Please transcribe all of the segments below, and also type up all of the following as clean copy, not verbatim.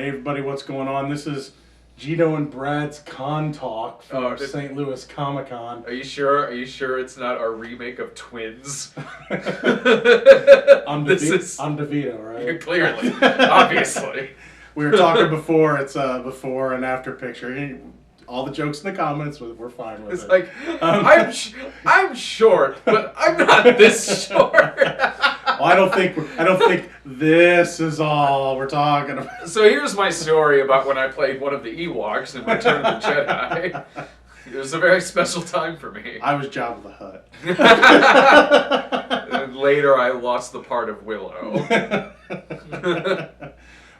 Hey everybody, what's going on? This is Geno and Brad's Con Talk from St. Louis Comic Con. Are you sure? Are you sure it's not our remake of Twins? I'm DeVito, right? Clearly, obviously. We were talking before. It's a before and after picture. All the jokes in the comments, we're fine with it's it. Like, I'm short, but I'm not this short. Well, I don't think this is all we're talking about. So here's my story about when I played one of the Ewoks in Return of the Jedi. It was a very special time for me. I was Jabba the Hutt. And later I lost the part of Willow. But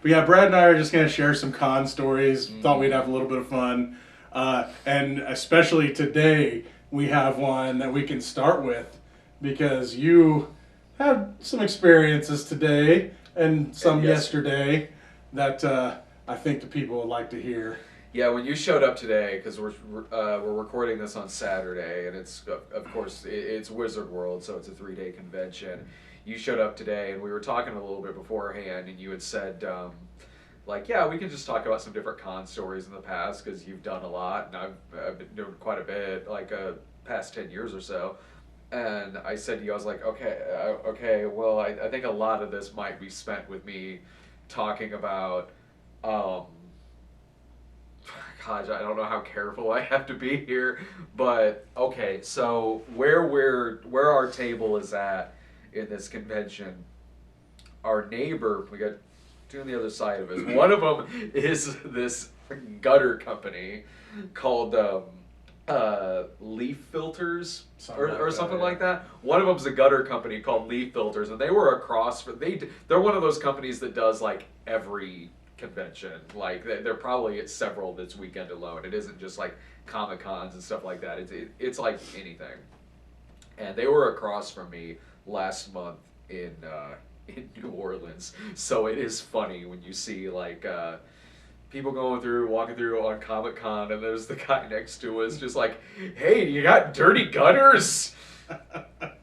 yeah, Brad and I are just going to share some con stories. Thought we'd have a little bit of fun. And especially today, we have one that we can start with because you had some experiences today and some yesterday that I think the people would like to hear. Yeah, when you showed up today, because we're recording this on Saturday, and it's of course it's Wizard World, so it's a 3-day convention. You showed up today, and we were talking a little bit beforehand, and you had said, like, yeah, we can just talk about some different con stories in the past, because you've done a lot, and I've been doing quite a bit, like, past 10 years or so. And I said to you, I was like, okay, well, I think a lot of this might be spent with me talking about, gosh, I don't know how careful I have to be here, but, okay, so where our table is at in this convention, our neighbor, we got two on the other side of us. One of them is this gutter company called Leaf Filters or something like that. One of them's a gutter company called Leaf Filters, and they were across. They're one of those companies that does like every convention. Like they're probably at several this weekend alone. It isn't just like Comic Cons and stuff like that. It's like anything. And they were across from me last month in New Orleans. So it is funny when you see like people walking through on Comic Con, and there's the guy next to us just like, hey, you got dirty gutters?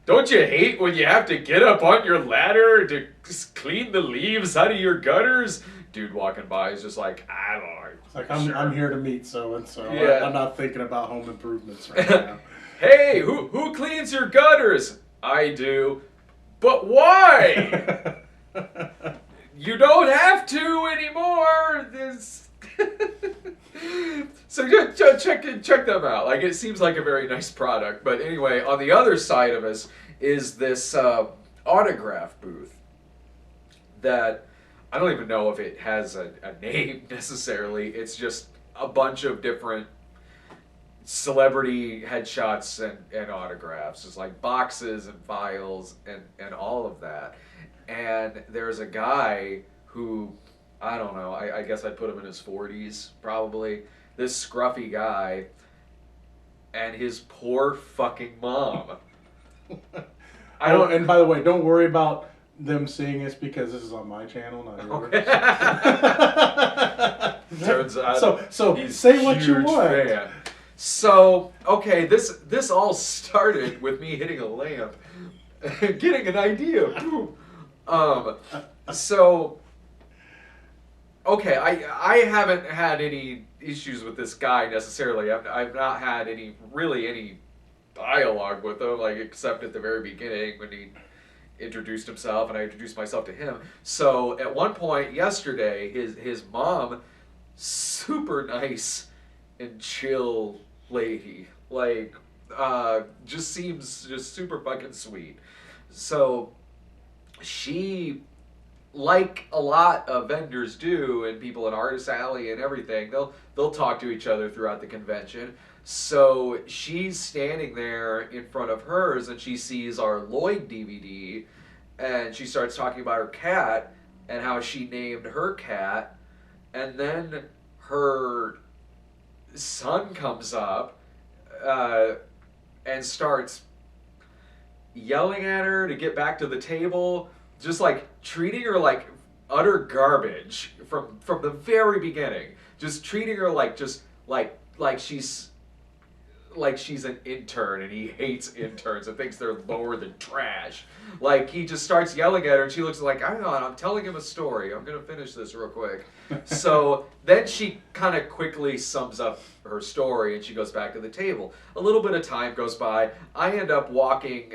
Don't you hate when you have to get up on your ladder to clean the leaves out of your gutters? Dude walking by is just like, I don't know. It's like, I'm here to meet so-and-so. Yeah. I'm not thinking about home improvements right now. Hey, who cleans your gutters? I do. But why? You don't have to anymore. So check them out. Like, it seems like a very nice product. But anyway, on the other side of us is this autograph booth that I don't even know if it has a name necessarily. It's just a bunch of different celebrity headshots and autographs. It's like boxes and files and all of that. And there's a guy who, I don't know, I guess I'd put him in his 40s, probably. This scruffy guy and his poor fucking mom. And by the way, don't worry about them seeing this because this is on my channel, not yours. Okay. Turns out so he's say what you huge want. Fan. So, okay, this all started with me hitting a lamp, getting an idea. So, okay, I haven't had any issues with this guy necessarily. I've not had any dialogue with him, like, except at the very beginning when he introduced himself and I introduced myself to him. So at one point yesterday, his mom, super nice and chill lady, like just seems just super fucking sweet. So she, like a lot of vendors do and people at Artist Alley and everything, they'll talk to each other throughout the convention. So she's standing there in front of hers and she sees our Lloyd DVD and she starts talking about her cat and how she named her cat, and then her son comes up and starts yelling at her to get back to the table, just like treating her like utter garbage from the very beginning, just treating her like she's like she's an intern and he hates interns and thinks they're lower than trash. Like, he just starts yelling at her and she looks like, I don't know, I'm telling him a story. I'm going to finish this real quick. So then she kind of quickly sums up her story and she goes back to the table. A little bit of time goes by. I end up walking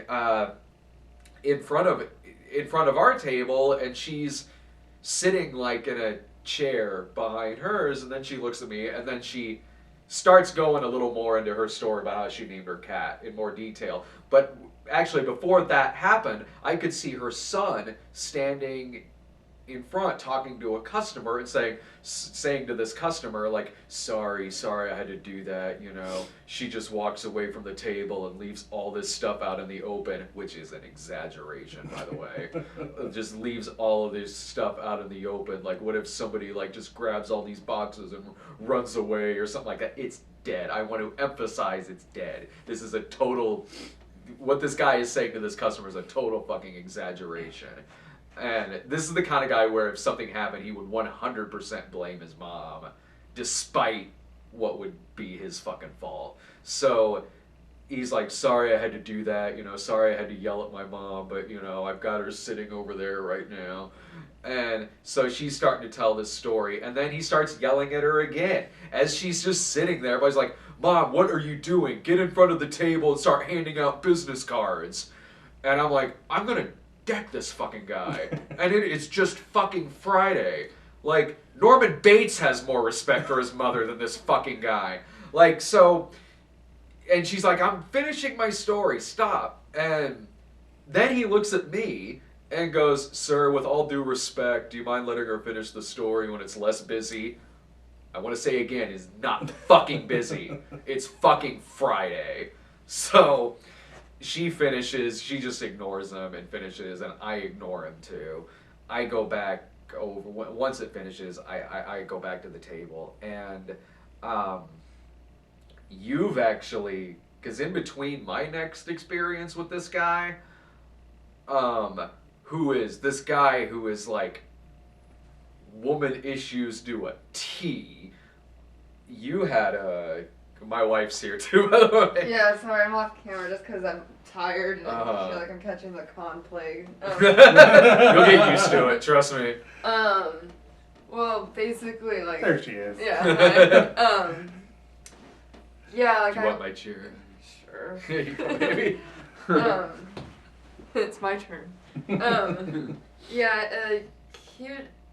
in front of our table, and she's sitting like in a chair behind hers, and then she looks at me, and then she starts going a little more into her story about how she named her cat in more detail. But actually, before that happened, I could see her son standing in front talking to a customer and saying to this customer, like, sorry, I had to do that, you know. She just walks away from the table and leaves all this stuff out in the open, which is an exaggeration, by the way. Just leaves all of this stuff out in the open. Like, what if somebody, like, just grabs all these boxes and runs away or something like that? It's dead. I want to emphasize it's dead. This is a total... What this guy is saying to this customer is a total fucking exaggeration. And this is the kind of guy where if something happened, he would 100% blame his mom, despite what would be his fucking fault. So he's like, sorry I had to do that, you know, sorry I had to yell at my mom, but, you know, I've got her sitting over there right now. And so she's starting to tell this story, and then he starts yelling at her again as she's just sitting there. Everybody's like, Mom, what are you doing? Get in front of the table and start handing out business cards. And I'm like, I'm gonna deck this fucking guy. And it's just fucking Friday. Like, Norman Bates has more respect for his mother than this fucking guy. Like, so, and she's like, I'm finishing my story, stop. And then he looks at me and goes, sir, with all due respect, do you mind letting her finish the story when it's less busy? I want to say again, it's not fucking busy. It's fucking Friday. So she finishes, she just ignores him and finishes, and I ignore him too. I go back over, once it finishes, I go back to the table, and you've actually, because in between my next experience with this guy, who is like, woman issues do a T, you had my wife's here too, by the way. Yeah, sorry, I'm off camera just because I'm tired and I feel like I'm catching the con plague. You'll get used to it, trust me. Well, basically, like... There she is. Yeah, yeah, like Do you want my chair? Sure. Here you go, baby. It's my turn. Yeah,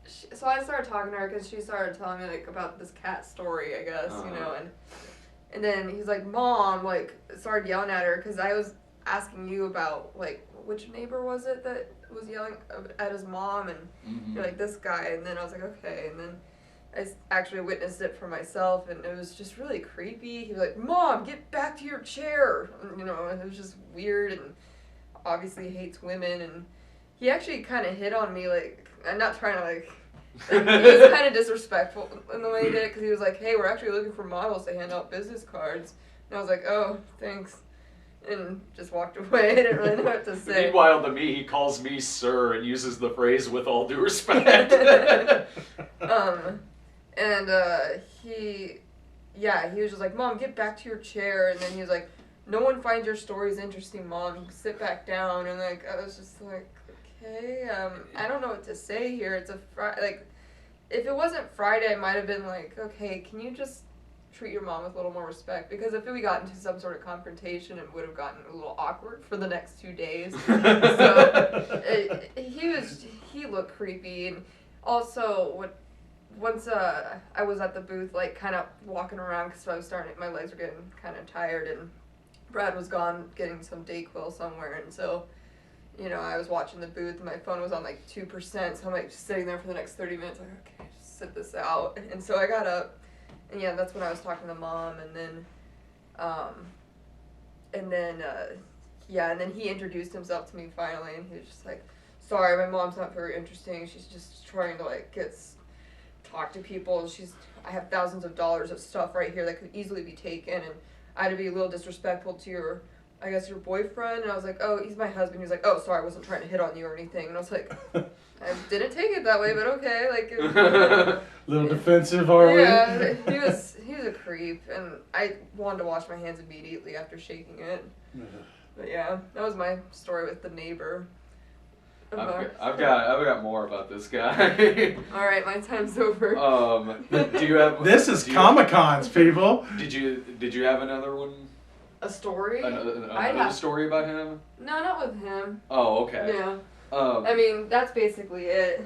so I started talking to her because she started telling me, like, about this cat story, I guess, you know, and then he's like, Mom, like, started yelling at her because I was asking you about, like, which neighbor was it that was yelling at his mom, and you're like, this guy, and then I was like, okay, and then I actually witnessed it for myself, and it was just really creepy. He was like, Mom, get back to your chair, and, you know, it was just weird, and obviously hates women, and he actually kind of hit on me, like, I'm not trying to, like, he was kind of disrespectful in the way he did it, because he was like, hey, we're actually looking for models to hand out business cards, and I was like, oh, thanks, and just walked away. I didn't really know what to say. Meanwhile, to me, he calls me sir and uses the phrase with all due respect. He was just like, Mom, get back to your chair, and then he was like, no one finds your stories interesting, Mom, sit back down, and, like, I was just like, okay, I don't know what to say here. It's a like, if it wasn't Friday, I might have been like, okay, can you just treat your mom with a little more respect? Because if we got into some sort of confrontation, it would have gotten a little awkward for the next 2 days. So he looked creepy, and also once I was at the booth, like, kind of walking around because I was my legs were getting kind of tired, and Brad was gone getting some Dayquil somewhere, and so, you know, I was watching the booth, and my phone was on, like, 2%, so I'm, like, just sitting there for the next 30 minutes, like, okay, just sit this out. And so I got up, and, yeah, that's when I was talking to Mom, and then he introduced himself to me finally, and he was just like, sorry, my mom's not very interesting, she's just trying to, like, talk to people, I have thousands of dollars of stuff right here that could easily be taken, and I had to be a little disrespectful to your boyfriend, and I was like, oh, he's my husband. He was like, oh, sorry, I wasn't trying to hit on you or anything, and I was like, I didn't take it that way, but okay, like, little defensive, are we? Yeah, he was was a creep, and I wanted to wash my hands immediately after shaking it. But yeah, that was my story with the neighbor. I've got more about this guy. All right, my time's over. Do you have? This is Comic-Cons, people. Did you have another one? A story? Another story about him? No, not with him. Oh, okay. Yeah. I mean, that's basically it.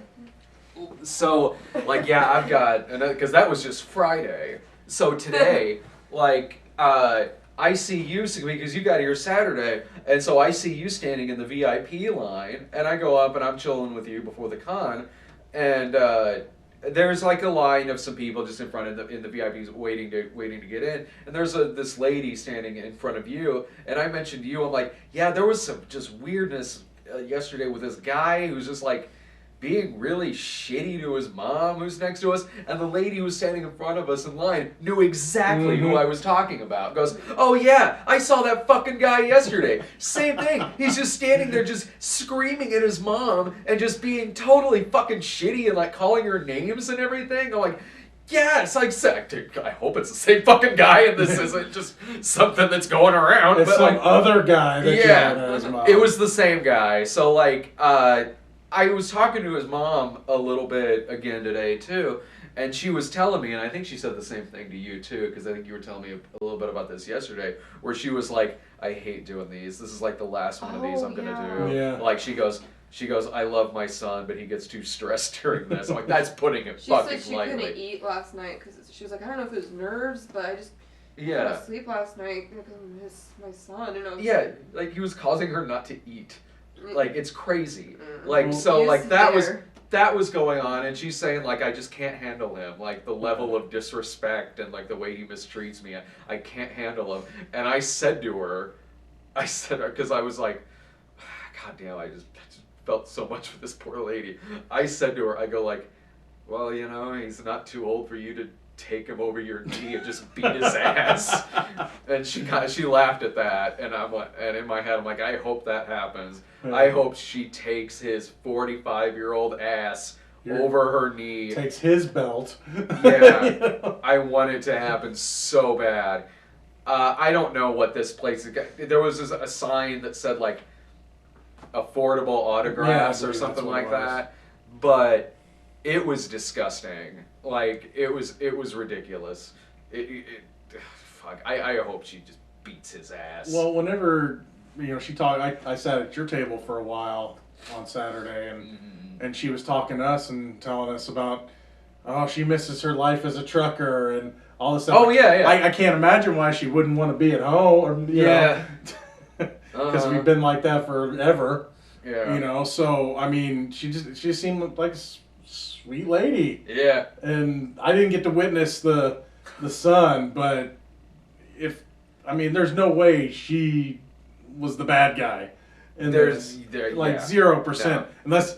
So, like, yeah, I've got, because that was just Friday. So today, like, I see you, because you got here Saturday, and so I see you standing in the VIP line, and I go up and I'm chilling with you before the con, and there's like a line of some people just in front of in the VIPs waiting to get in, and there's this lady standing in front of you, and I mentioned to you, I'm like, yeah, there was some just weirdness yesterday with this guy who's just like being really shitty to his mom who's next to us, and the lady who was standing in front of us in line knew exactly who I was talking about. Goes, oh yeah, I saw that fucking guy yesterday. Same thing. He's just standing there just screaming at his mom and just being totally fucking shitty and like calling her names and everything. I'm like, yeah, it's like, I hope it's the same fucking guy and this isn't just something that's going around. It's but some like, other guy that yeah, yelled at his mom. it was the same guy. So like, I was talking to his mom a little bit again today too, and she was telling me, and I think she said the same thing to you too, because I think you were telling me a little bit about this yesterday, where she was like, I hate doing these. This is like the last one of these I'm gonna do. Yeah. Like she goes, I love my son, but he gets too stressed during this. I'm like, that's putting it She fucking said she lightly. couldn't eat last night because she was like, I don't know if it was nerves, but I just Yeah. couldn't sleep last night because I miss my son. And I was Yeah, like he was causing her not to eat. Like it's crazy. Mm. Like so He's like that there. was going on, and she's saying like I just can't handle him. Like the level of disrespect and like the way he mistreats me. I can't handle him. And I said to her, because I was like, God damn, I just felt so much for this poor lady. I said to her, I go like, well, you know, he's not too old for you to take him over your knee and just beat his ass. And she laughed at that, and and in my head I'm like, I hope that happens. I hope she takes his 45-year-old ass over her knee. Takes his belt. Yeah, You know? I want it to happen so bad. I don't know what this place is. There was a sign that said like affordable autographs or something like that, but it was disgusting. Like it was ridiculous. Fuck. I hope she just beats his ass. Well, whenever she talked, I sat at your table for a while on Saturday, and she was talking to us and telling us about she misses her life as a trucker and all this stuff. Oh yeah. I can't imagine why she wouldn't want to be at home. Or, because we've been like that forever. Yeah. So I mean, she just seemed like a sweet lady. Yeah. And I didn't get to witness the son, but there's no way she was the bad guy. And there's 0%. Unless,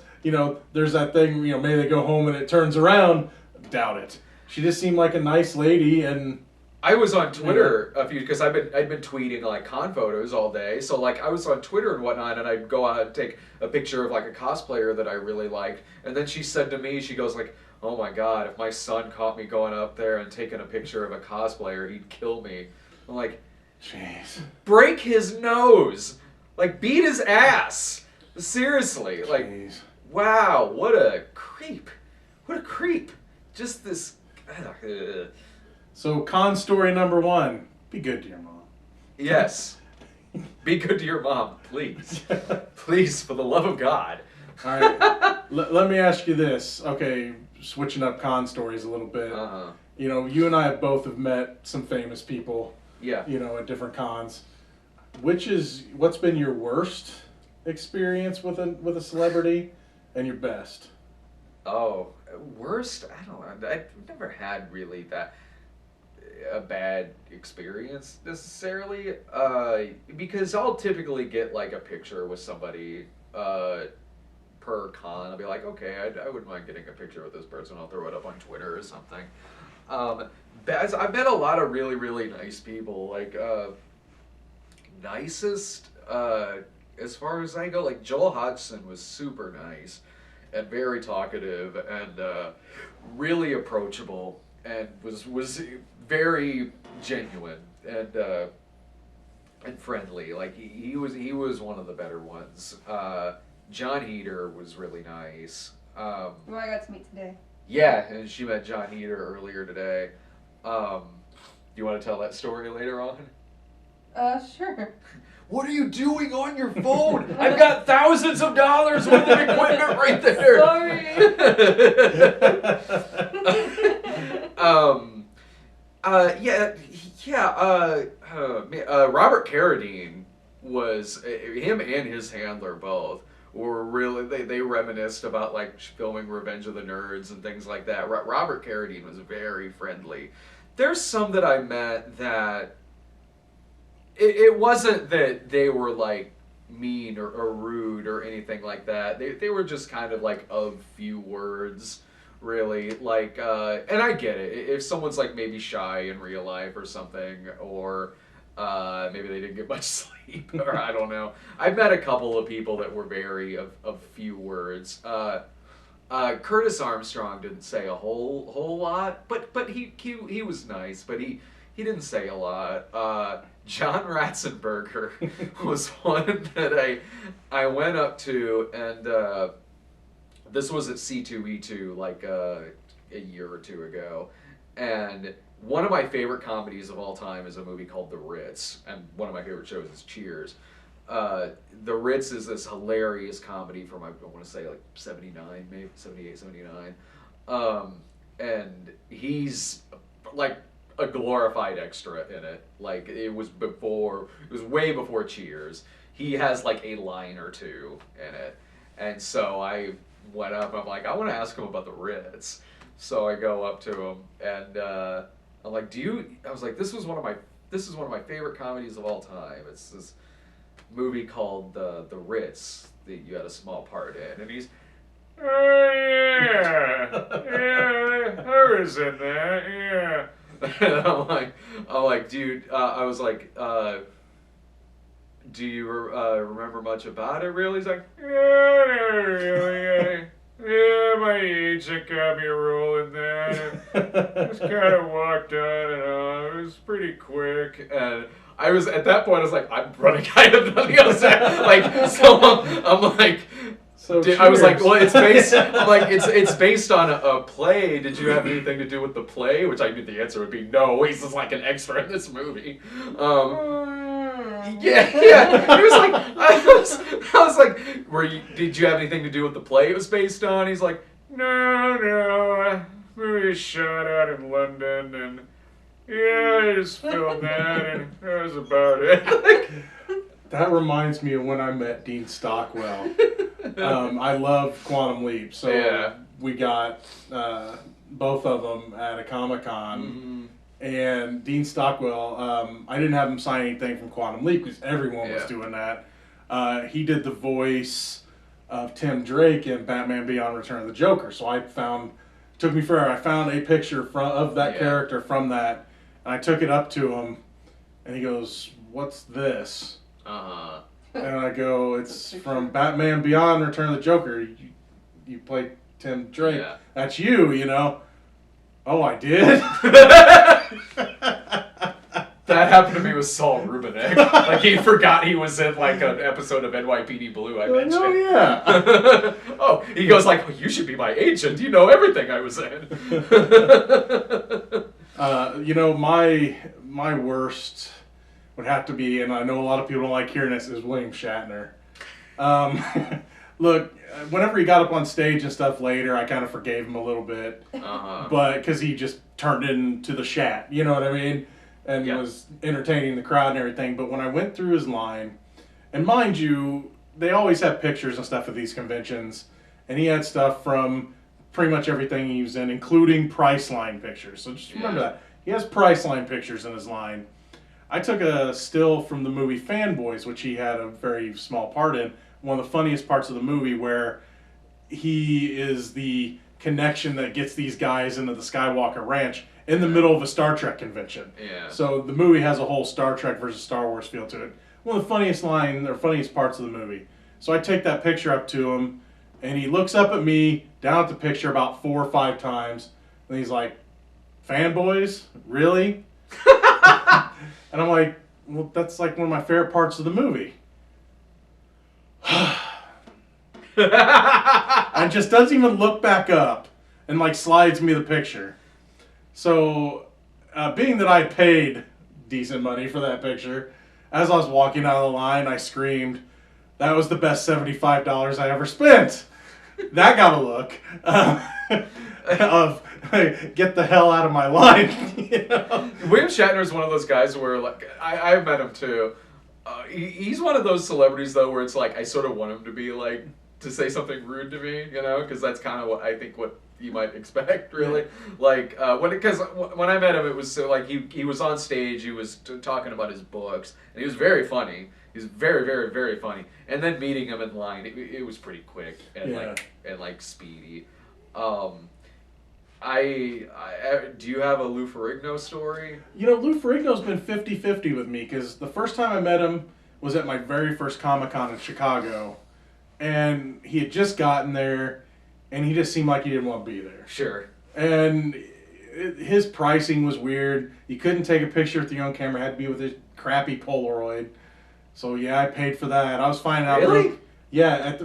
there's that thing, may they go home and it turns around. Doubt it. She just seemed like a nice lady, and I was on Twitter because I'd been tweeting like con photos all day. So like I was on Twitter and whatnot, and I'd go out and take a picture of like a cosplayer that I really liked. And then she said to me, she goes like, "Oh my God, if my son caught me going up there and taking a picture of a cosplayer, he'd kill me." I'm like, jeez, break his nose, like beat his ass. Seriously, like, jeez. Wow, what a creep, Just this. So, con story number 1: be good to your mom. Yes. Be good to your mom, please. Please, for the love of God. All right. Let me ask you this. Okay, switching up con stories a little bit. Uh-huh. You and I both have met some famous people. Yeah. At different cons. What's been your worst experience with a celebrity, and your best? Oh, worst? I don't know. I've never had really a bad experience necessarily, because I'll typically get like a picture with somebody per con. I'll be like, okay, I wouldn't mind getting a picture with this person. I'll throw it up on Twitter or something. I've met a lot of really, really nice people. Like nicest, as far as I go, like Joel Hodgson was super nice and very talkative and really approachable. and was very genuine and friendly. Like he was one of the better ones. John Heater was really nice. Who I got to meet today. Yeah, and she met John Heater earlier today. Do you want to tell that story later on? Sure. What are you doing on your phone? I've got thousands of dollars worth of equipment right there. Sorry. Robert Carradine was him and his handler both were really they reminisced about like filming Revenge of the Nerds and things like that. Robert Carradine was very friendly. There's some that I met that it wasn't that they were like mean or rude or anything like that. They were just kind of like of few words, really. Like, and I get it. If someone's like maybe shy in real life or something, or maybe they didn't get much sleep, or I don't know. I've met a couple of people that were very of few words. Curtis Armstrong didn't say a whole lot, but he was nice, but he didn't say a lot. John Ratzenberger was one that I went up to, and this was at C2E2 like a year or two ago, and one of my favorite comedies of all time is a movie called The Ritz, and one of my favorite shows is Cheers. The Ritz is this hilarious comedy from, I want to say, like 79, maybe 78, 79. And he's like a glorified extra in it. Like, it was way before Cheers. He has like a line or two in it. And so I went up, I'm like, I want to ask him about The Ritz. So I go up to him, and I'm like, I was like, this is one of my favorite comedies of all time. It's this movie called The Ritz that you had a small part in, and he's, oh yeah, I was in that, yeah. And I'm like, dude, I was like, do you remember much about it? Really? He's like, yeah, not really. Yeah, my agent got me a role in that. Just kind of walked on and on. It was pretty quick, and I was at that point. I was like, I'm running kind of nothing else. Like, so I'm like, so I was like, well, it's based. I'm like, it's based on a play. Did you have anything to do with the play? Which I knew the answer would be no. He's just like an extra in this movie. Yeah. He was like, I was like, did you have anything to do with the play it was based on? He's like, no, movie was shot out in London, and yeah, I just filmed that, and that was about it. That reminds me of when I met Dean Stockwell. I love Quantum Leap, so yeah. We got both of them at a Comic-Con. Mm-hmm. And Dean Stockwell, I didn't have him sign anything from Quantum Leap because everyone was doing that. He did the voice of Tim Drake in Batman Beyond Return of the Joker. So I found a picture of that character from that, and I took it up to him, and he goes, "What's this?" Uh-huh. And I go, "It's from Batman Beyond Return of the Joker. You played Tim Drake. Yeah. That's you, you know." Oh, I did? That happened to me with Saul Rubinek. Like, he forgot he was in, like, an episode of NYPD Blue I mentioned. Oh, yeah. Oh, he goes like, well, you should be my agent. You know everything I was in. You know, my worst would have to be, and I know a lot of people don't like hearing this, is William Shatner. Look, whenever he got up on stage and stuff later, I kind of forgave him a little bit. Uh-huh. But because he just turned into the Shat, you know what I mean? And was entertaining the crowd and everything. But when I went through his line, and mind you, they always have pictures and stuff at these conventions, and he had stuff from pretty much everything he was in, including Priceline pictures. So just remember that. He has Priceline pictures in his line. I took a still from the movie Fanboys, which he had a very small part in. One of the funniest parts of the movie, where he is the connection that gets these guys into the Skywalker Ranch in the middle of a Star Trek convention. Yeah. So the movie has a whole Star Trek versus Star Wars feel to it. One of the funniest parts of the movie. So I take that picture up to him, and he looks up at me, down at the picture about 4 or 5 times, and he's like, fanboys? Really? And I'm like, well, that's like one of my favorite parts of the movie. And just doesn't even look back up and like slides me the picture. So, being that I paid decent money for that picture, as I was walking out of the line, I screamed, "That was the best $75 I ever spent." That got a look of get the hell out of my line. You know? William Shatner is one of those guys where, like, I've met him too. He's one of those celebrities though where it's like I sort of want him to be like to say something rude to me, you know, because that's kind of what I think what you might expect, really. Like because when I met him, it was so like he was on stage, he was talking about his books, and he was very funny. He's very, very, very funny. And then meeting him in line, it was pretty quick and like speedy. Do you have a Lou Ferrigno story? You know, Lou Ferrigno's been 50-50 with me because the first time I met him was at my very first Comic-Con in Chicago, and he had just gotten there, and he just seemed like he didn't want to be there. Sure. And his pricing was weird. You couldn't take a picture with your own camera; it had to be with a crappy Polaroid. So yeah, I paid for that. I was finding out. Really? At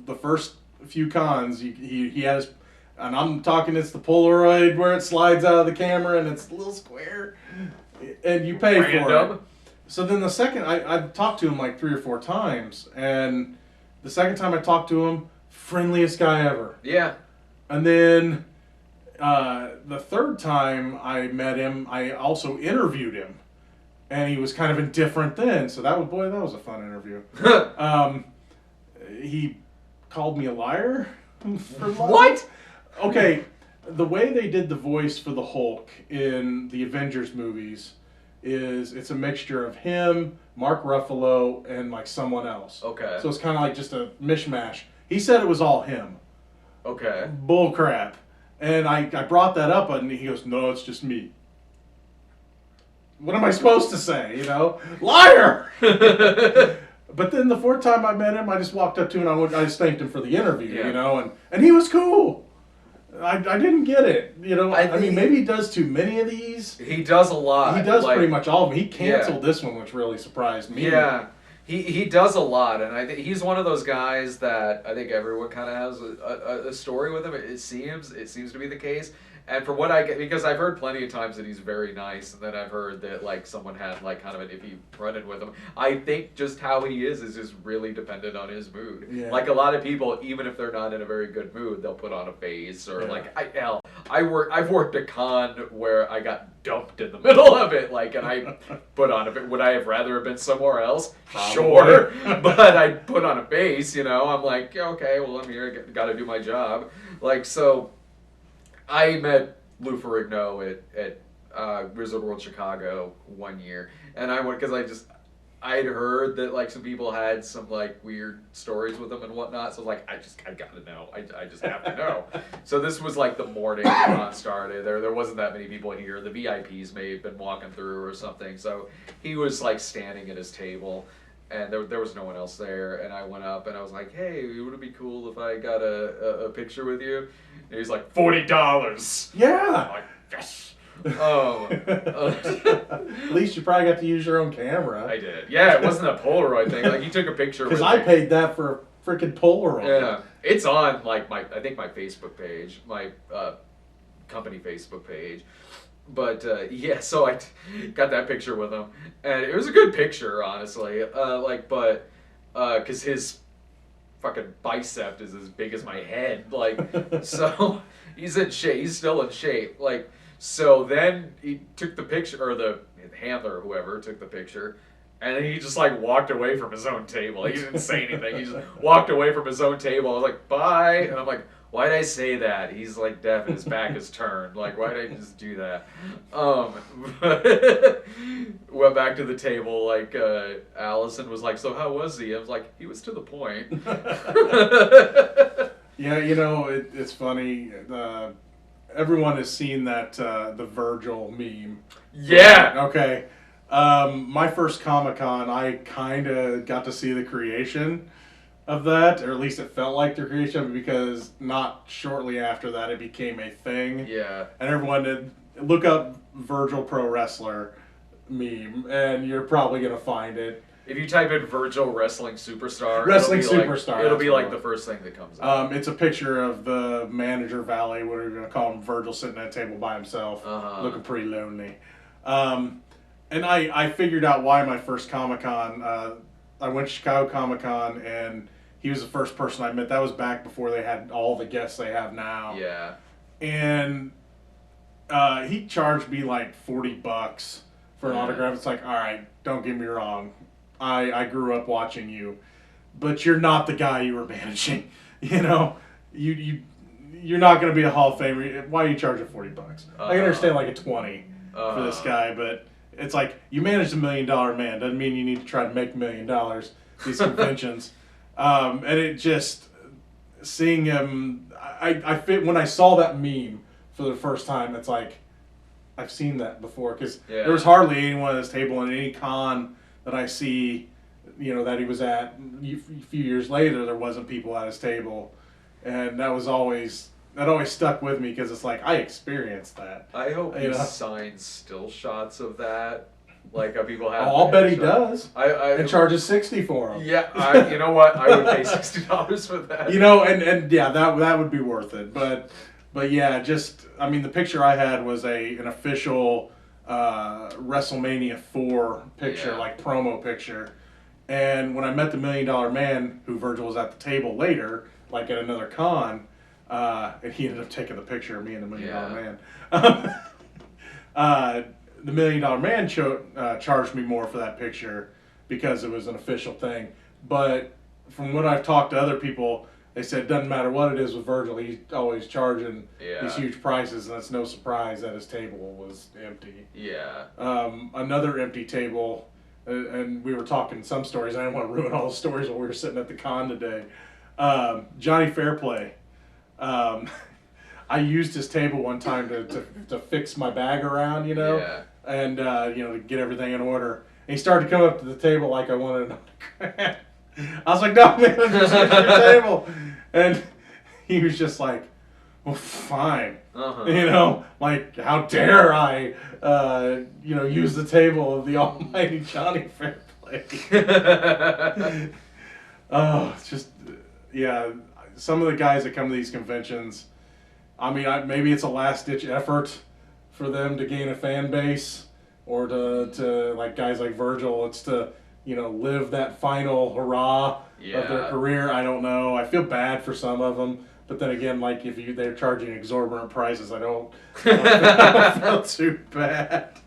the first few cons, he had his, and I'm talking. It's the Polaroid where it slides out of the camera and it's a little square, and you pay for it. So then the second, I talked to him like 3 or 4 times, and the second time I talked to him, friendliest guy ever. Yeah. And then the third time I met him, I also interviewed him. And he was kind of indifferent then, so that was a fun interview. He called me a liar. What? Okay, the way they did the voice for the Hulk in the Avengers movies is it's a mixture of him, Mark Ruffalo, and like someone else. Okay. So it's kind of like just a mishmash. He said it was all him. Okay. Bull crap. And I brought that up, and he goes, "No, it's just me." What am I supposed to say, you know? Liar! But then the fourth time I met him, I just walked up to him and I just thanked him for the interview, you know? And he was cool. I didn't get it, you know? I mean, maybe he does too many of these. He does a lot. He does pretty much all of them. He canceled this one, which really surprised me. Yeah. He does a lot, and I think he's one of those guys that I think everyone kind of has a story with him. It seems to be the case. And from what I get, because I've heard plenty of times that he's very nice, and then I've heard that like someone had like kind of an iffy run-in with him. I think just how he is just really dependent on his mood. Yeah. Like a lot of people, even if they're not in a very good mood, they'll put on a face or I've worked a con where I got dumped in the middle of it, like, and I put on a bit. Would I have rather have been somewhere else? Probably. Sure, but I put on a face. You know, I'm like, okay, well, I'm here. Got to do my job. Like so. I met Lou Ferrigno at Wizard World Chicago one year, and I went because I'd heard that like some people had some like weird stories with him and whatnot. So I was like, I gotta know. I just have to know. So this was like the morning the con started. There wasn't that many people here. The VIPs may have been walking through or something. So he was like standing at his table. And there was no one else there, and I went up and I was like, "Hey, would it be cool if I got a picture with you?" And he's like, $40. Yeah. I'm like, yes. Oh. At least you probably got to use your own camera. I did. Yeah, it wasn't a Polaroid thing. Like he took a picture. Because I paid that for a freaking Polaroid. Yeah, it's on like my Facebook page, my company Facebook page. But so I got that picture with him, and it was a good picture, honestly. Because his fucking bicep is as big as my head, like, so he's in shape. He's still in shape, like. So then he took the picture, or the handler or whoever took the picture, and then he just like walked away from his own table. He didn't say anything. He just walked away from his own table. I was like, bye, and I'm like, why did I say that? He's like deaf and his back is turned. Like, why did I just do that? Went back to the table. Like, Allison was like, "So how was he?" I was like, "He was to the point." Yeah, you know, it's funny. Everyone has seen that the Virgil meme. Yeah. Okay. My first Comic-Con, I kind of got to see the creation of that, or at least it felt like the creation, because not shortly after that it became a thing. Yeah. And everyone look up Virgil Pro Wrestler meme, and you're probably gonna find it. If you type in Virgil Wrestling Superstar, Wrestling it'll be Superstar, it'll that's be what like it the first thing that comes up. It's a picture of the manager valet, whatever you're gonna call him, Virgil sitting at a table by himself, looking pretty lonely. And I figured out why my first Comic-Con. I went to Chicago Comic-Con, and he was the first person I met. That was back before they had all the guests they have now. Yeah. And he charged me like $40 for an autograph. It's like, all right, don't get me wrong. I grew up watching you, but you're not the guy you were managing. You know, you're not going to be a Hall of Famer. Why are you charging $40? I can understand like a 20 for this guy, but it's like you managed $1 million man. Doesn't mean you need to try to make $1 million these conventions. And it just seeing him, I fit when I saw that meme for the first time. It's like I've seen that before because there was hardly anyone at this table in any con that I see, you know, that he was at. A few years later, there wasn't people at his table, and that always stuck with me because it's like I experienced that. I hope he signs still shots of that. Like people have. Oh, I'll bet he does. And charges $60 for them. Yeah, you know what? I would pay $60 for that. You know, and yeah, that would be worth it. But yeah, just I mean, the picture I had was an official WrestleMania 4 picture, like promo picture. And when I met the $1 Million Man, who Virgil was at the table later, like at another con, and he ended up taking the picture of me and the $1 Million Man. The $1 Million Man charged me more for that picture because it was an official thing. But from what I've talked to other people, they said it doesn't matter what it is with Virgil, he's always charging these huge prices, and it's no surprise that his table was empty. Yeah. Another empty table, and we were talking some stories. I didn't want to ruin all the stories while we were sitting at the con today. Johnny Fairplay. I used his table one time to fix my bag around, you know, and you know, to get everything in order. And he started to come up to the table like I wanted an autograph. I was like, no, man, I'm just using your table. And he was just like, well, fine. You know, like, how dare I, you know, use the table of the almighty Johnny Fairplay. Oh, it's just, yeah, some of the guys that come to these conventions, I mean, maybe it's a last-ditch effort for them to gain a fan base, or to like guys like Virgil, it's to, you know, live that final hurrah of their career. I don't know. I feel bad for some of them, but then again, like if they're charging exorbitant prices, I don't feel too bad.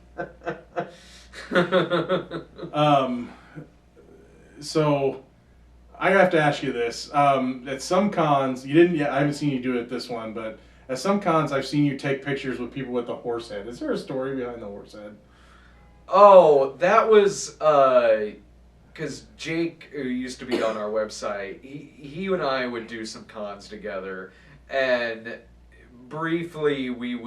So I have to ask you this: at some cons, you didn't. I haven't seen you do it this one, but at some cons, I've seen you take pictures with people with the horse head. Is there a story behind the horse head? Oh, that was because Jake, who used to be on our website, he and I would do some cons together, and briefly we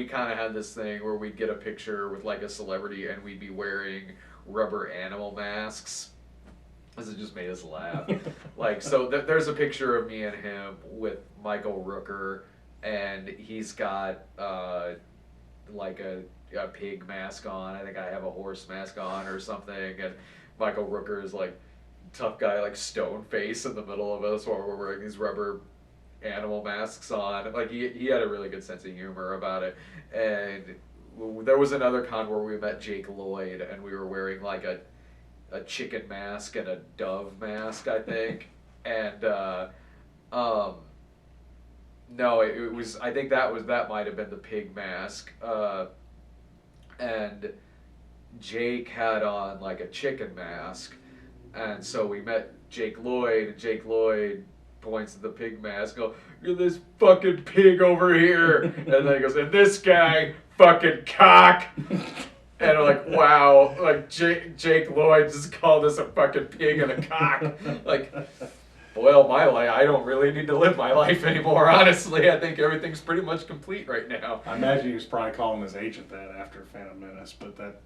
kind of had this thing where we'd get a picture with like a celebrity and we'd be wearing rubber animal masks, because it just made us laugh. Like, so there's a picture of me and him with Michael Rooker, and he's got like a pig mask on. I think I have a horse mask on or something, and Michael Rooker is like tough guy, like stone face in the middle of us while we're wearing these rubber animal masks on. Like he had a really good sense of humor about it. And there was another con where we met Jake Lloyd, and we were wearing like a chicken mask and a dove mask, I think. And no, it was, I think that might have been the pig mask. And Jake had on like a chicken mask, and so we met Jake Lloyd, and Jake Lloyd points at the pig mask, go, "You're this fucking pig over here," and then he goes, "And this guy, fucking cock." And I'm like, wow, like Jake Lloyd just called us a fucking pig and a cock. Like, well, my life, I don't really need to live my life anymore, honestly. I think everything's pretty much complete right now. I imagine he was probably calling his agent that after Phantom Menace, but that...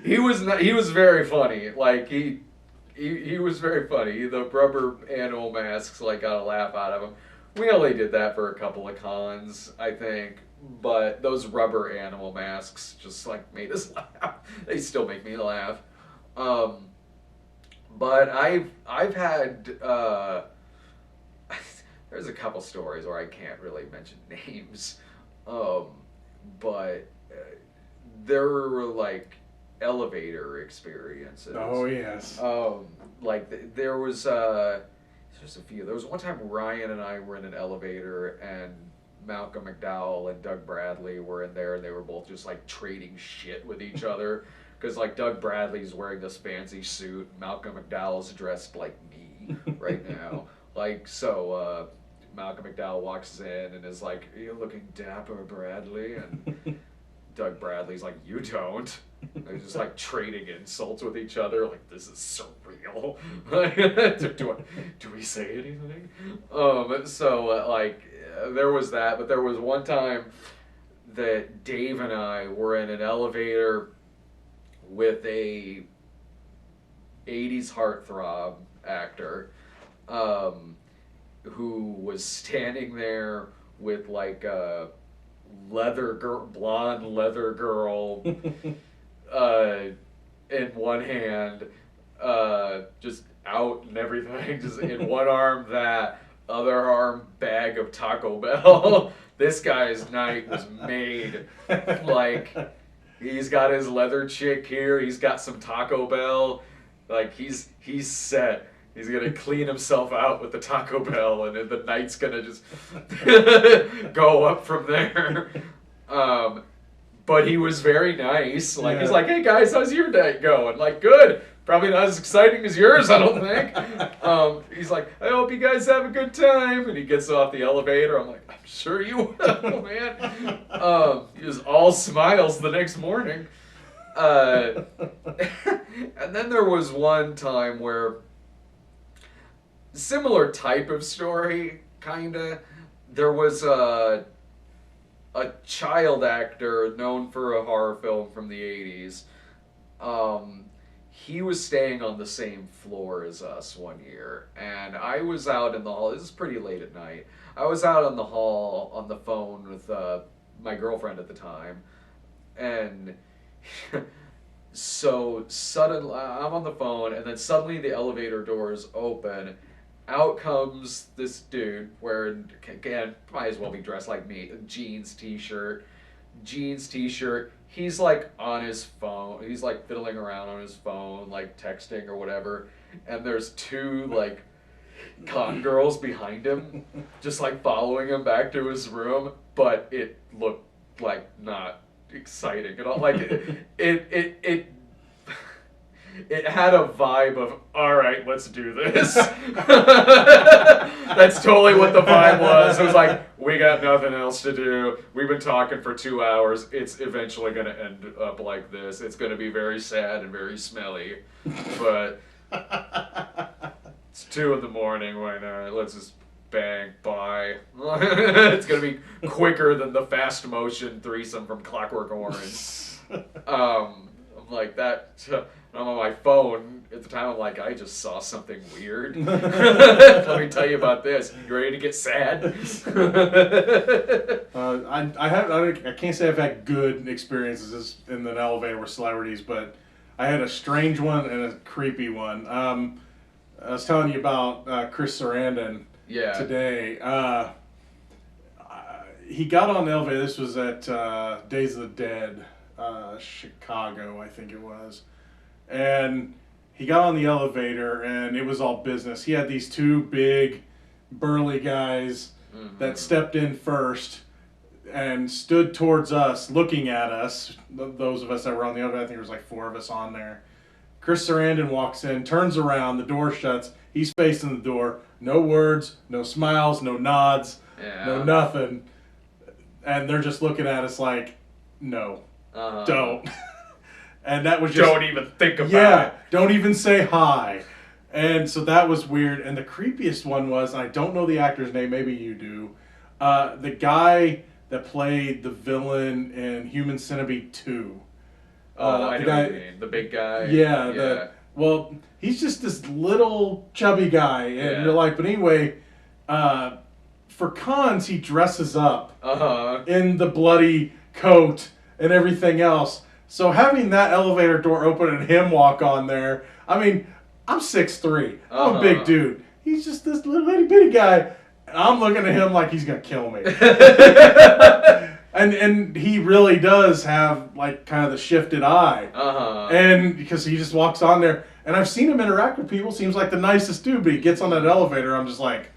He was very funny. Like, he was very funny. The rubber animal masks, like, got a laugh out of him. We only did that for a couple of cons, I think. But those rubber animal masks just like made us laugh. They still make me laugh. But I've had there's a couple stories where I can't really mention names, but there were like elevator experiences. Oh yes. There was just a few. There was one time Ryan and I were in an elevator and Malcolm McDowell and Doug Bradley were in there and they were both just like trading shit with each other. Because like Doug Bradley's wearing this fancy suit, Malcolm McDowell's dressed like me right now. Malcolm McDowell walks in and is like, "You're looking dapper, Bradley," and Doug Bradley's like, "You don't." They're just like trading insults with each other. Like, this is surreal. Do we say anything? There was that, but there was one time that Dave and I were in an elevator with a 80s heartthrob actor who was standing there with like a blonde leather girl in one hand, just out and everything, just in one arm that, other arm bag of Taco Bell. This guy's night was made. Like, he's got his leather chick here. He's got some Taco Bell. Like, he's set. He's gonna clean himself out with the Taco Bell, and the night's gonna just go up from there. But he was very nice. Like, he's like, "Hey guys, how's your night going?" Like, "Good. Probably not as exciting as yours, I don't think." He's like, "I hope you guys have a good time." And he gets off the elevator. I'm like, "I'm sure you will, man." He was all smiles the next morning. And then there was one time where, similar type of story, kinda. There was a child actor known for a horror film from the 80s. He was staying on the same floor as us one year, and I was out in the hall. This is pretty late at night. I was out on the hall on the phone with my girlfriend at the time, and so suddenly I'm on the phone, and then suddenly the elevator doors open. Out comes this dude wearing, again, might as well be dressed like me, a jeans t-shirt. He's like on his phone. He's like fiddling around on his phone, like texting or whatever. And there's two like con girls behind him, just like following him back to his room. But it looked like not exciting at all. Like it had a vibe of, all right, let's do this. That's totally what the vibe was. It was like, we got nothing else to do. We've been talking for 2 hours. It's eventually going to end up like this. It's going to be very sad and very smelly. But it's 2 in the morning. Why not? Let's just bang, bye. It's going to be quicker than the fast motion threesome from Clockwork Orange. I'm like that. I'm on my phone at the time. I'm like, I just saw something weird. Let me tell you about this. You ready to get sad? I can't say I've had good experiences in an elevator with celebrities, but I had a strange one and a creepy one. I was telling you about Chris Sarandon today. He got on the elevator. This was at Days of the Dead, Chicago, I think it was. And he got on the elevator, and it was all business. He had these 2 big, burly guys that stepped in first and stood towards us, looking at us, those of us that were on the elevator. I think there was like 4 of us on there. Chris Sarandon walks in, turns around, the door shuts. He's facing the door. No words, no smiles, no nods, no nothing. And they're just looking at us like, no, don't. And that was just... Don't even think about it. Don't even say hi. And so that was weird. And the creepiest one was, and I don't know the actor's name, maybe you do, the guy that played the villain in Human Centipede 2. I know what you mean. The big guy. Yeah. Well, he's just this little chubby guy in real life. But anyway, for cons, he dresses up Uh-huh. in the bloody coat and everything else. So having that elevator door open and him walk on there, I mean, I'm 6'3". I'm a big dude. He's just this little itty bitty guy. And I'm looking at him like he's going to kill me. And he really does have, like, kind of the shifted eye. Uh-huh. And because he just walks on there. And I've seen him interact with people. Seems like the nicest dude, but he gets on that elevator. I'm just like,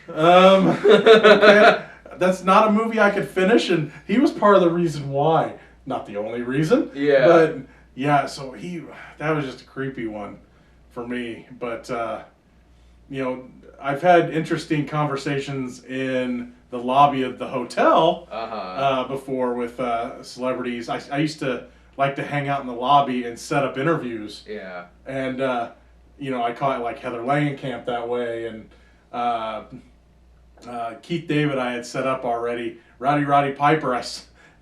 okay. That's not a movie I could finish. And he was part of the reason why. Not the only reason. Yeah. But, yeah, so that was just a creepy one for me. But, you know, I've had interesting conversations in the lobby of the hotel before with celebrities. I used to like to hang out in the lobby and set up interviews. Yeah. And, you know, I caught like Heather Langenkamp that way. And Keith David I had set up already. Roddy Piper,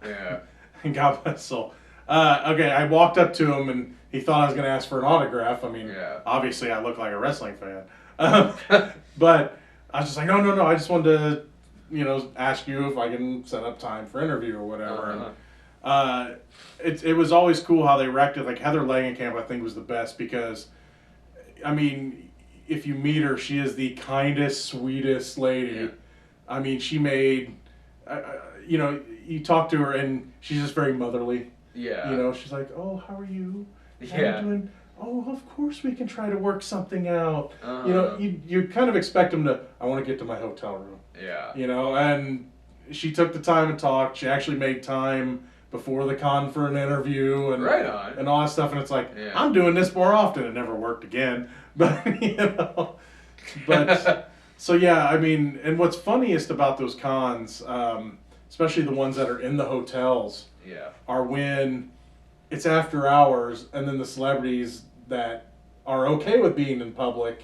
Yeah. God bless soul. Okay, I walked up to him and he thought I was going to ask for an autograph. I mean, obviously I look like a wrestling fan. But I was just like, no, I just wanted to, you know, ask you if I can set up time for interview or whatever. And it was always cool how they wrecked it. Like Heather Langenkamp, I think, was the best because, I mean, if you meet her, she is the kindest, sweetest lady. Yeah. I mean, she made, you know, you talk to her and she's just very motherly. Yeah. You know, she's like, oh, how are you? How Yeah. you doing? Oh, of course we can try to work something out. You know, you kind of expect them to, I want to get to my hotel room. Yeah. You know, and she took the time and talked. She actually made time before the con for an interview and Right on. and all that stuff. And it's like, Yeah. I'm doing this more often. It never worked again. But, you know, but, so yeah, I mean, and what's funniest about those cons, especially the ones that are in the hotels, are when it's after hours and then the celebrities that are okay with being in public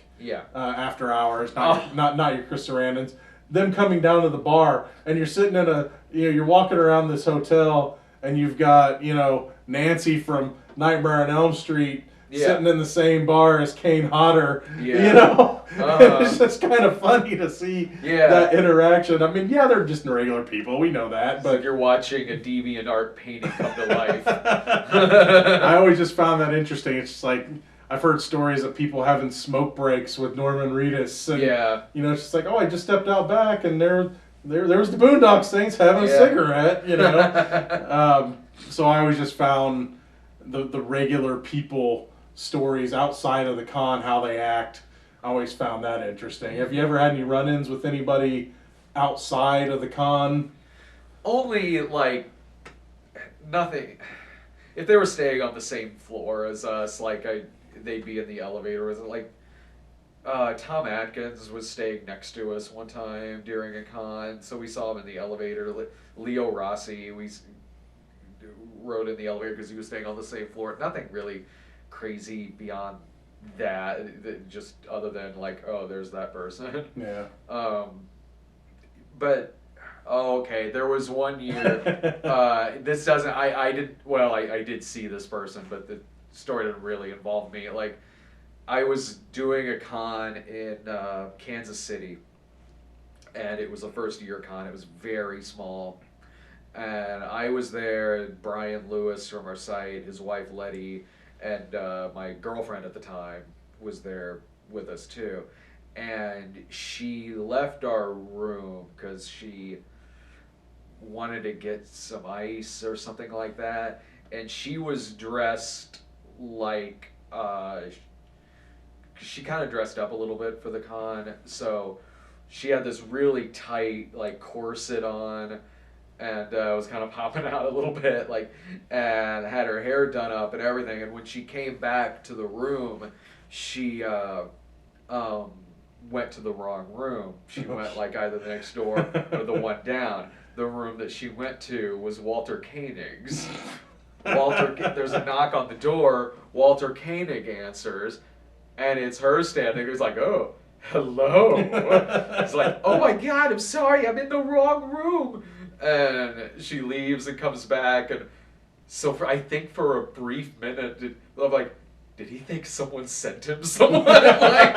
after hours, not your Chris Sarandons, them coming down to the bar and you're sitting in you're walking around this hotel and you've got, you know, Nancy from Nightmare on Elm Street sitting in the same bar as Kane Hodder, you know? It's just kind of funny to see that interaction. I mean, they're just regular people. We know that. It's but like you're watching a deviant art painting come to life. I always just found that interesting. It's just like, I've heard stories of people having smoke breaks with Norman Reedus. And, you know, it's just like, oh, I just stepped out back and there was the Boondocks Saints having a cigarette, you know? So I always just found the regular people stories outside of the con, how they act. I always found that interesting. Have you ever had any run-ins with anybody outside of the con? Only, like, nothing. If they were staying on the same floor as us, like, they'd be in the elevator. Was it like Tom Atkins was staying next to us one time during a con, so we saw him in the elevator. Leo Rossi, we rode in the elevator because he was staying on the same floor. Nothing really crazy beyond that, just other than like, oh, there's that person. Yeah. But okay, there was one year. This doesn't. I did see this person, but the story didn't really involve me. Like, I was doing a con in Kansas City, and it was a first year con. It was very small, and I was there. Brian Lewis from our site, his wife Letty, and my girlfriend at the time was there with us too. And she left our room because she wanted to get some ice or something like that. And she was dressed like, she kind of dressed up a little bit for the con. So she had this really tight, like, corset on, and was kind of popping out a little bit, like, and had her hair done up and everything. And when she came back to the room, she went to the wrong room. She went, like, either the next door or the one down. The room that she went to was Walter Koenig's. There's a knock on the door. Walter Koenig answers, and it's her standing. It's like, oh, hello. It's like, oh my God, I'm sorry, I'm in the wrong room. And she leaves and comes back, and so I think for a brief minute, I'm like, did he think someone sent him someone? Like,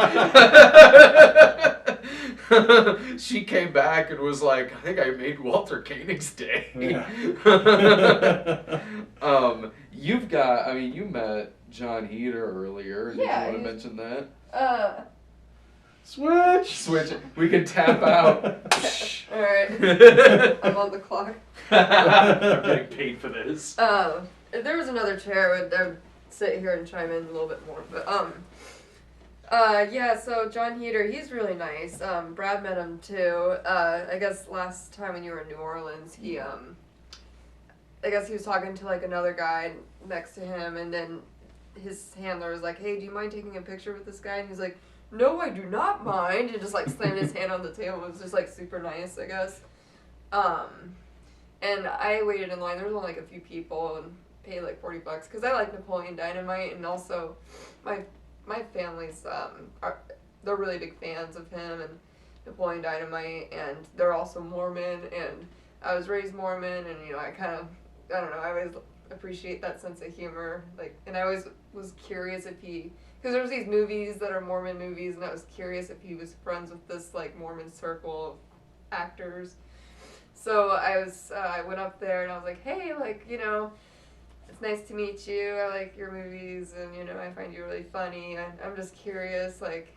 she came back and was like, I think I made Walter Koenig's day. Yeah. You met John Heater earlier. Did you want to mention that? Switch. We can tap out. Alright. I'm on the clock. I'm getting paid for this. If there was another chair, I would sit here and chime in a little bit more. But, yeah, so John Heater, he's really nice. Brad met him too. I guess last time when you were in New Orleans, I guess he was talking to, like, another guy next to him, and then his handler was like, hey, do you mind taking a picture with this guy? And he's like, no, I do not mind. And just, like, slammed his hand on the table. It was just, like, super nice, I guess. And I waited in line. There was only, like, a few people and paid, like, $40 because I like Napoleon Dynamite, and also my family's, they're really big fans of him and Napoleon Dynamite, and they're also Mormon, and I was raised Mormon, and, you know, I don't know, I always appreciate that sense of humor, like, and I always was curious if because there's these movies that are Mormon movies, and I was curious if he was friends with this, like, Mormon circle of actors. So I went up there, and I was like, hey, like, you know, it's nice to meet you, I like your movies, and, you know, I find you really funny, I'm just curious, like,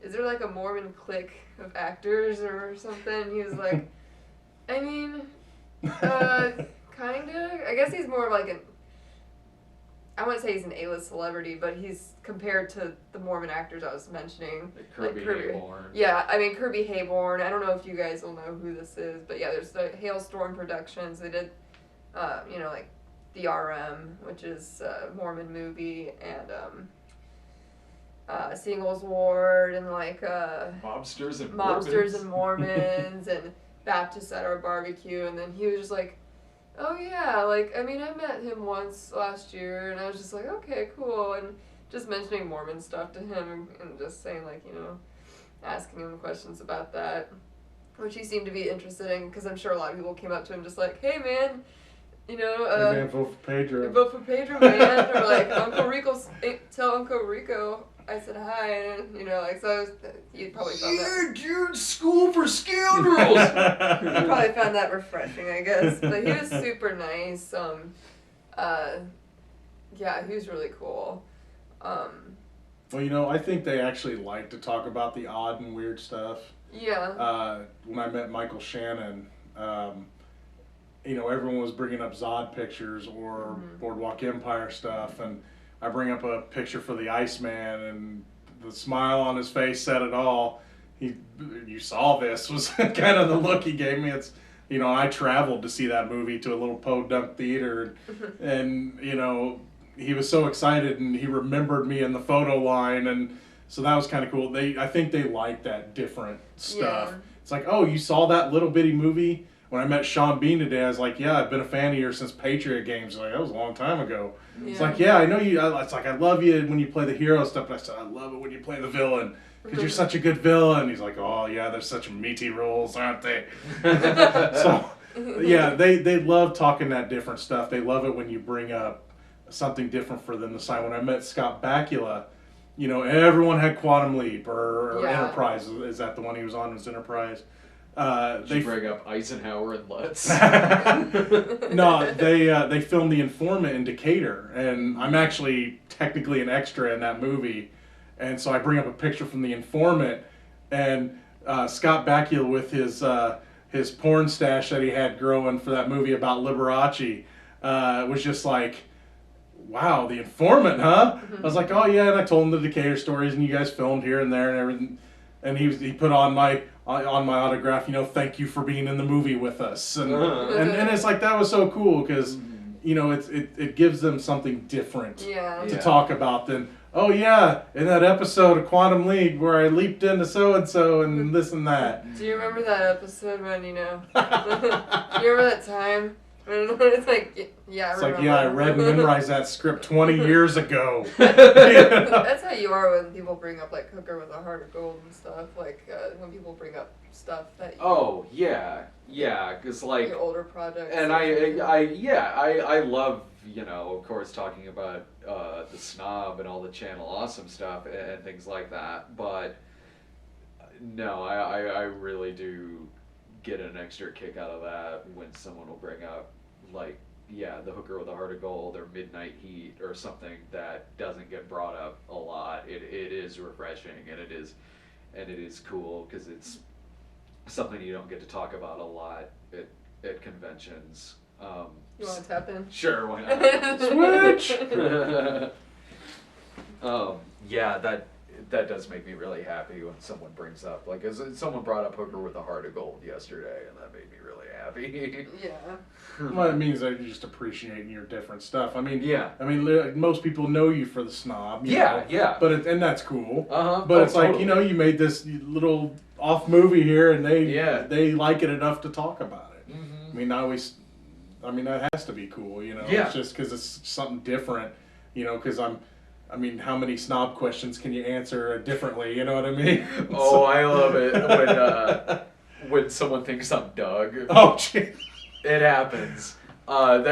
is there, like, a Mormon clique of actors or something? He was like, I mean, kinda. I guess he's more of like I wouldn't say he's an A-list celebrity, but he's compared to the Mormon actors I was mentioning. Like Kirby Hayborn. Yeah, I mean, Kirby Hayborn. I don't know if you guys will know who this is, but yeah, there's the Hailstorm Productions. They did, you know, like The RM, which is a Mormon movie, and, Singles Ward, and like, Mobsters and Mormons, and Baptists at Our Barbecue, and then he was just like, oh yeah, like, I mean, I met him once last year, and I was just like, okay, cool, and just mentioning Mormon stuff to him, and just saying, like, you know, asking him questions about that, which he seemed to be interested in, because I'm sure a lot of people came up to him just like, hey man, you know, hey man, vote for Pedro. Vote for Pedro, man, or like, Uncle Rico, tell Uncle Rico I said hi, and, you know, like, so you probably found that. Yeah, dude, school for scoundrels! You probably found that refreshing, I guess. But he was super nice. Yeah, he was really cool. Well, you know, I think they actually like to talk about the odd and weird stuff. Yeah. When I met Michael Shannon, you know, everyone was bringing up Zod pictures or Boardwalk Empire stuff, and I bring up a picture for the Iceman, and the smile on his face said it all. You saw this was kind of the look he gave me. It's, you know, I traveled to see that movie to a little podunk theater, and you know, he was so excited, and he remembered me in the photo line, and so that was kind of cool. I think they like that different stuff. Yeah. It's like, oh, you saw that little bitty movie? When I met Sean Bean today, I was like, yeah, I've been a fan of yours since Patriot Games. Like, that was a long time ago. Yeah. It's like, yeah, I know you. It's like, I love you when you play the hero stuff, but I said, I love it when you play the villain because you're such a good villain. He's like, oh, yeah, they're such meaty roles, aren't they? So, yeah, they love talking that different stuff. They love it when you bring up something different for them to sign. When I met Scott Bakula, you know, everyone had Quantum Leap or Enterprise. Is that the one he was on? Was Enterprise? They bring up Eisenhower and Lutz. No, they filmed The Informant in Decatur, and I'm actually technically an extra in that movie, and so I bring up a picture from The Informant, and Scott Bakula with his porn stash that he had growing for that movie about Liberace was just like, wow, The Informant, huh? I was like, oh yeah, and I told him the Decatur stories, and you guys filmed here and there and everything, and he put on my autograph, you know, thank you for being in the movie with us, and it's like, that was so cool because, you know, it gives them something different to talk about than, oh yeah, in that episode of Quantum League where I leaped into so and this and that. Do you remember that episode when, you know, do you remember that time? It's like, yeah, it's like, yeah, I read and memorized that script 20 years ago. That's how you are when people bring up, like, Hooker with a Heart of Gold and stuff. Like, when people bring up stuff that you... Oh, yeah, because, like... Your older projects. And I love, you know, of course, talking about the Snob and all the Channel Awesome stuff and things like that, but... No, I really do get an extra kick out of that when someone will bring up, like, yeah, the hooker with a heart of gold or midnight heat or something that doesn't get brought up a lot. It is refreshing, and it is cool because it's something you don't get to talk about a lot at conventions. You want to tap in? Sure, why not? Switch. Yeah, that does make me really happy when someone brings up, like, as someone brought up Hooker with a Heart of Gold yesterday, and that made me really happy. Yeah. Well, it means that you're just appreciating your different stuff. I mean, Yeah. I mean, most people know you for the snob. You Yeah, know, yeah. But and that's cool. Uh-huh. But it's like, totally. you know, you made this little off movie here, and Yeah. they like it enough to talk about it. Mhm. I mean, that has to be cool. You know, Yeah. it's just because it's something different. You know, because I mean, how many snob questions can you answer differently? You know what I mean? Oh, I love it when someone thinks I'm Doug. Oh, gee. It happens. I've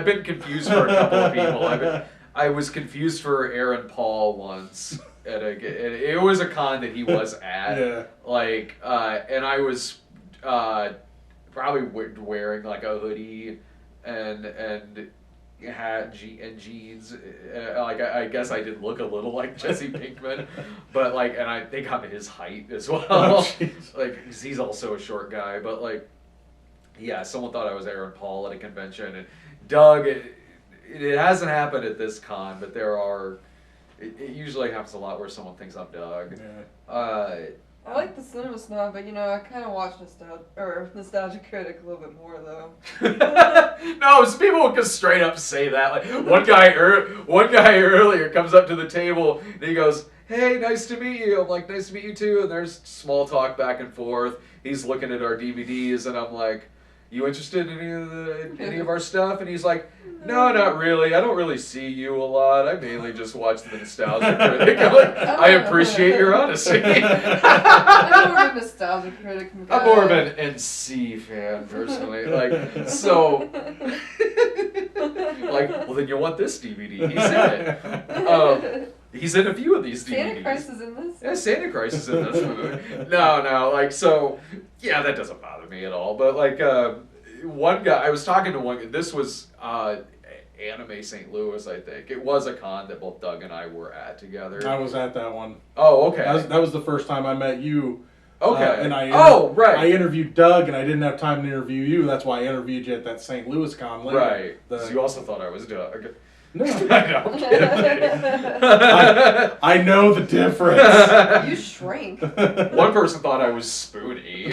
been confused for a couple of people. I was confused for Aaron Paul once it was a con that he was at. Yeah. Like, and I was probably wearing like a hoodie and hat and jeans. Like, I guess I did look a little like Jesse Pinkman, but like, and I think I'm his height as well. Oh, jeez. Like, 'cause he's also a short guy, but like, yeah, someone thought I was Aaron Paul at a convention, and Doug. It hasn't happened at this con, but there are. It usually happens a lot where someone thinks I'm Doug. Yeah. I like the Cinema Snob, but I kind of watch Nostalgia Critic a little bit more though. No, some people will just straight up say that. Like, one guy earlier comes up to the table and he goes, "Hey, nice to meet you." I'm like, "Nice to meet you too." And there's small talk back and forth. He's looking at our DVDs, and I'm like, "You interested in any of our stuff?" And he's like, "No, not really. I don't really see you a lot. I mainly just watch the Nostalgia Critic." I'm like, "I appreciate your honesty." I'm more of a Nostalgia Critic. I'm more of an NC fan, personally. Like, so, like, well, then you'll want this DVD. He's in it. He's in a few of these DVDs. Santa Christ is in this? Yeah, Santa Christ is in this movie. No, like, so, yeah, that doesn't bother me at all. But, like, one guy, I was talking to one, this was Anime St. Louis, I think. It was a con that both Doug and I were at together. I was at that one. Oh, okay. That was the first time I met you. Okay. And right. I interviewed Doug, and I didn't have time to interview you. That's why I interviewed you at that St. Louis con later. Right. So you also thought I was Doug. No. I know, I'm kidding. I know the difference. You shrank. One person thought I was Spoony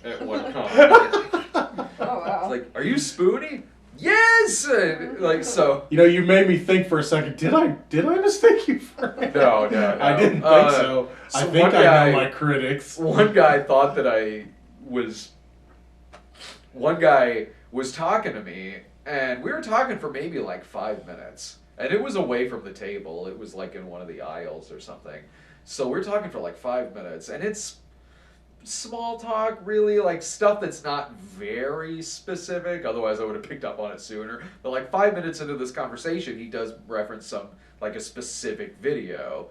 at one con. Oh wow. It's like, "Are you Spoony?" "Yes!" And, like, so. You know, you made me think for a second. Did I mistake you for him? No. I didn't think so. I so think one I guy- know my critics. One guy thought that I was. One guy was talking to me, and we were talking for maybe like 5 minutes. And it was away from the table. It was like in one of the aisles or something. So we were talking for like 5 minutes, and it's small talk, really, like stuff that's not very specific. Otherwise, I would have picked up on it sooner. But like 5 minutes into this conversation, he does reference like a specific video.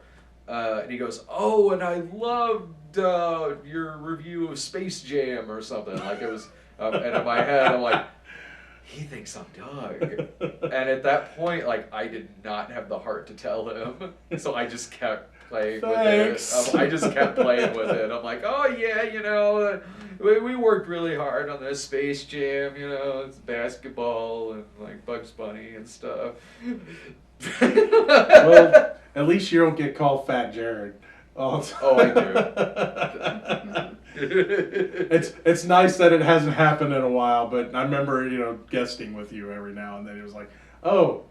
And he goes, "Oh, and I loved your review of Space Jam," or something. Like, it was, and in my head, I'm like, he thinks I'm Doug. And at that point, like, I did not have the heart to tell him. So I just kept playing Thanks. with it. I just kept playing with it. I'm like, "Oh, yeah, we worked really hard on this Space Jam, it's basketball and, like, Bugs Bunny and stuff." Well, at least you don't get called Fat Jared. Oh, I do. It's nice that it hasn't happened in a while, but I remember guesting with you every now and then. It was like, "Oh,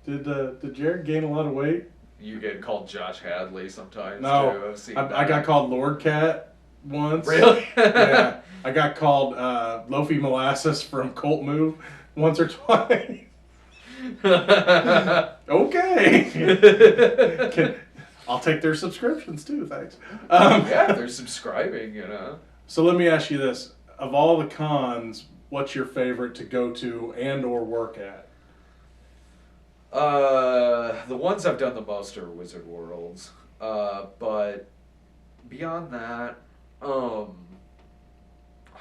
did Jared gain a lot of weight?" You get called Josh Hadley sometimes, too. No, I've seen I got called Lord Cat once. Really? Yeah, I got called Loafy Molasses from Colt Move once or twice. Okay. I'll take their subscriptions too, thanks. Yeah, they're subscribing, So let me ask you this: of all the cons, what's your favorite to go to and or work at? The ones I've done the most are Wizard Worlds. But beyond that, I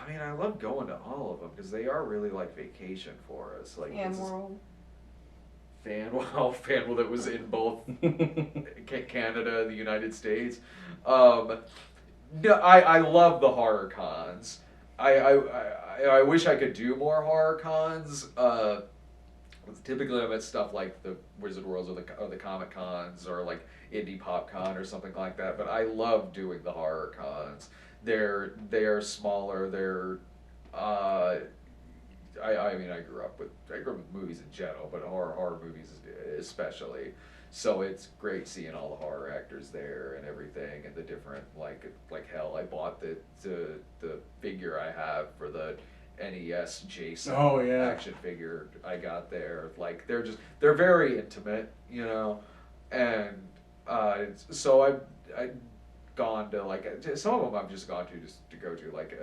mean, I love going to all of them because they are really like vacation for us. Like And this is world. fan that was in both Canada and the United States. No, I love the horror cons. I wish I could do more horror cons. Typically, I'm at stuff like the Wizard Worlds or the Comic Cons or like Indie Pop Con or something like that. But I love doing the horror cons. They are smaller. They're I mean I grew up with movies in general, but horror movies especially. So it's great seeing all the horror actors there and everything, and the different like hell. I bought the figure I have for the NES Jason action figure I got there. Like they're very intimate, you know, and so I've gone to like some of them I've just gone to go to like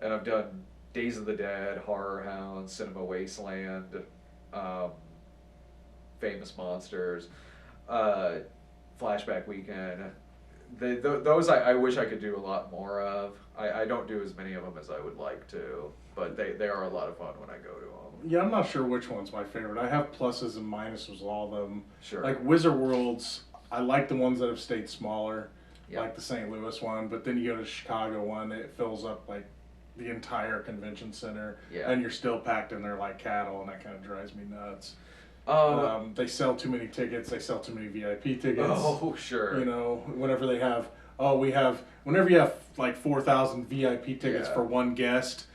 and I've done Days of the Dead, Horror Hound, Cinema Wasteland, Famous Monsters, Flashback Weekend. Those I wish I could do a lot more of. I don't do as many of them as I would like to, but they are a lot of fun when I go to them. Yeah, I'm not sure which one's my favorite. I have pluses and minuses with all of them. Sure. Like Wizard Worlds, I like the ones that have stayed smaller, Yep. like the St. Louis one, but then you go to the Chicago one, it fills up like the entire convention center, Yeah. and you're still packed in there like cattle, and that kind of drives me nuts. They sell too many tickets. They sell too many VIP tickets. Oh, sure. You know, whenever they have, whenever you have like 4,000 VIP tickets Yeah. for one guest,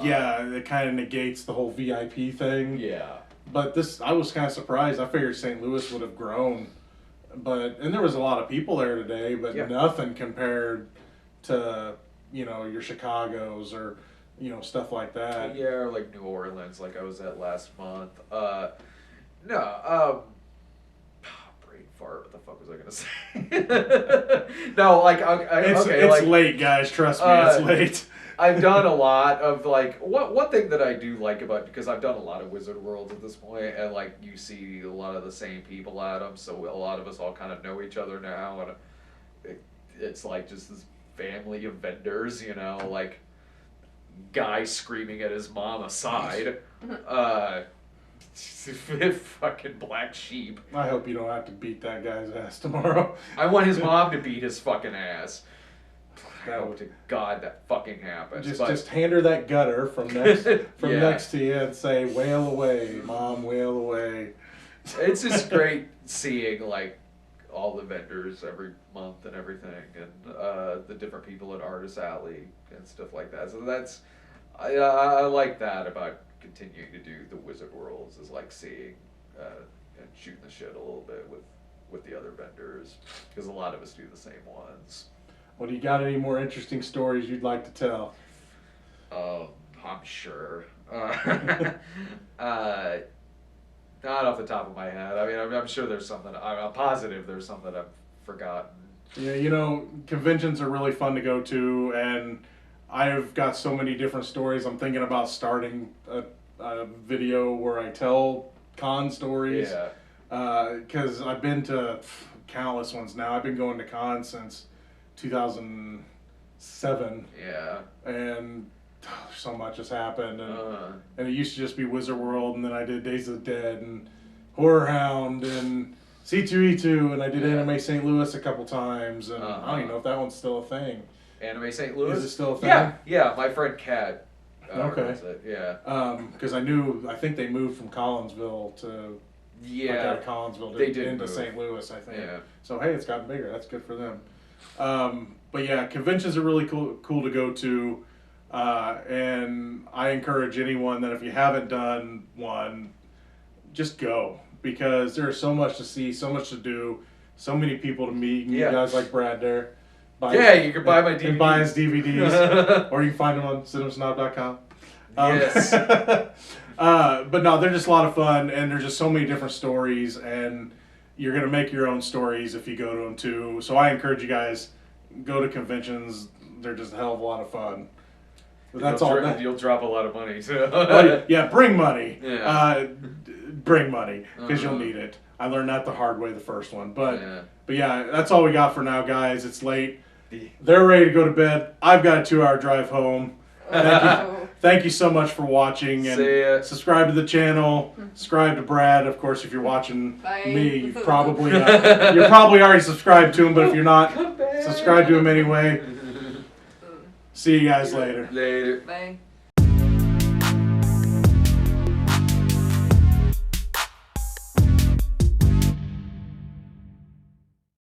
yeah, it kind of negates the whole VIP thing. Yeah. But I was kind of surprised. I figured St. Louis would have grown, and there was a lot of people there today, but Yeah. nothing compared to, you know, your Chicago's or, you know, stuff like that. Yeah, or like New Orleans, like I was at last month. Brain fart. What the fuck was I gonna say? No, like It's like, late, guys. Trust me, it's late. I've done a lot of like one thing that I do like about, because I've done a lot of Wizard Worlds at this point, and like you see a lot of the same people at them, so a lot of us all kind of know each other now, and it's like just this family of vendors, you know, like guy screaming at his mom aside, fucking black sheep. I hope you don't have to beat that guy's ass tomorrow. I want his mom to beat his fucking ass. I That hope would- to God that fucking happens. Just hand her that gutter from next Yeah. next to you and say, "Wail away, Mom, wail away." It's just great seeing like all the vendors every month and everything, and the different people at Artist Alley and stuff like that. So that's I like that about continuing to do the Wizard Worlds, is like seeing and shooting the shit a little bit with the other vendors, because a lot of us do the same ones. Well, do you got any more interesting stories you'd like to tell? I'm sure. Not off the top of my head. I mean, I'm sure there's something. I'm positive there's something I've forgotten. Yeah, you know, conventions are really fun to go to, and I've got so many different stories. I'm thinking about starting a video where I tell con stories. Yeah. Because I've been to countless ones now. I've been going to cons since 2007, Yeah. and so much has happened. And it used to just be Wizard World, and then I did Days of the Dead and Horror Hound and C2E2, and I did Anime St. Louis a couple times, and I don't even know if that one's still a thing. Anime St. Louis? Is it still a thing? Yeah. My friend Kat. Okay. runs it, yeah. Because I think they moved from Collinsville to Yeah. out of Collinsville They did into move. St. Louis, I think. Yeah. So hey, it's gotten bigger. That's good for them. But yeah, conventions are really cool to go to, and I encourage anyone that if you haven't done one, just go, because there's so much to see, so much to do, so many people to meet. You Yeah. guys like Brad there. You can buy my DVDs. And buy his DVDs, or you can find them on cinemasnob.com. Yes. But no, they're just a lot of fun, and there's just so many different stories, and you're going to make your own stories if you go to them too. So I encourage you guys, go to conventions. They're just a hell of a lot of fun. But that's all. You'll drop a lot of money too. Yeah, bring money. Yeah. Bring money, because you'll need it. I learned that the hard way the first one. But yeah, that's all we got for now, guys. It's late. They're ready to go to bed. I've got a 2-hour drive home. Thank you so much for watching, See ya. and subscribe to the channel. Subscribe to Brad, of course. If you're watching Bye. me, you're probably already subscribed to him. But if you're not, subscribe to him anyway. See you guys later. Later. Bye.